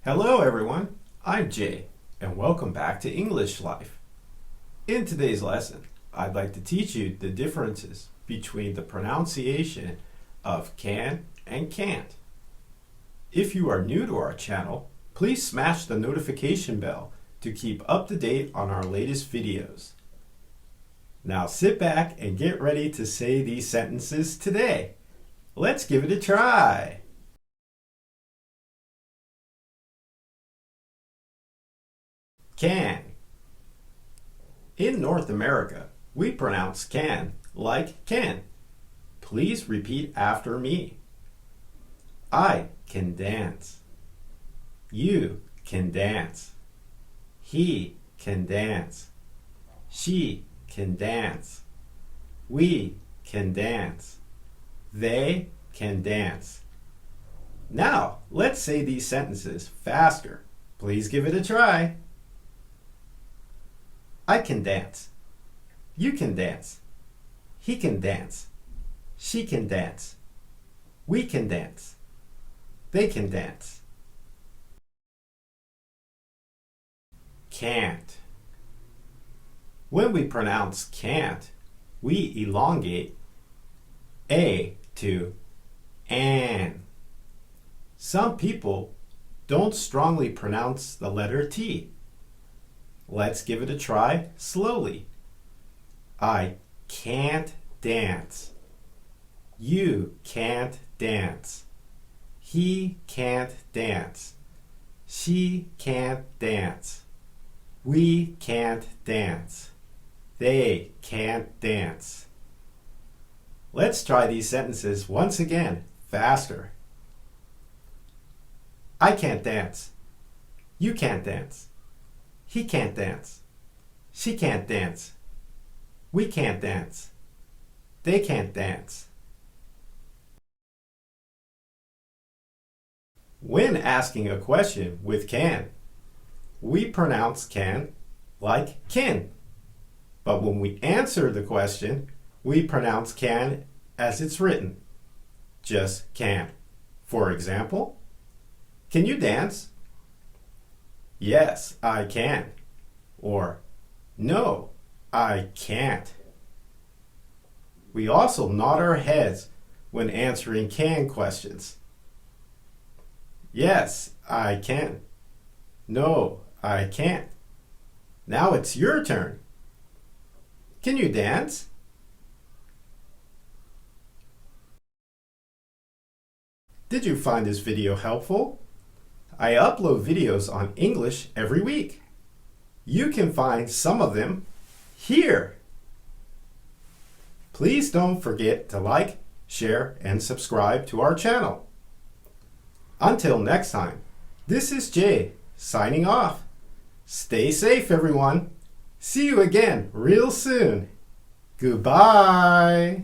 Hello everyone, I'm Jay, and welcome back to English Life. In today's lesson, I'd like to teach you the differences between the pronunciation of can and can't. If you are new to our channel, please smash the notification bell to keep up to date on our latest videos. Now sit back and get ready to say these sentences today. Let's give it a try. Can. In North America, we pronounce can like can. Please repeat after me. I can dance. You can dance. He can dance. She can dance. We can dance. They can dance. Now, let's say these sentences faster. Please give it a try. I can dance. You can dance. He can dance. She can dance. We can dance. They can dance. Can't. When we pronounce can't, we elongate A to an. Some people don't strongly pronounce the letter T. Let's give it a try slowly. I can't dance. You can't dance. He can't dance. She can't dance. We can't dance. They can't dance. Let's try these sentences once again, faster. I can't dance. You can't dance. He can't dance. She can't dance. We can't dance. They can't dance. When asking a question with can, we pronounce can like kin. But when we answer the question, we pronounce can as it's written. Just can. For example, can you dance? Yes, I can. Or, no, I can't. We also nod our heads when answering can questions. Yes, I can. No, I can't. Now it's your turn. Can you dance? Did you find this video helpful? I upload videos on English every week. You can find some of them here. Please don't forget to like, share, and subscribe to our channel. Until next time, this is Jay signing off. Stay safe, everyone. See you again real soon. Goodbye.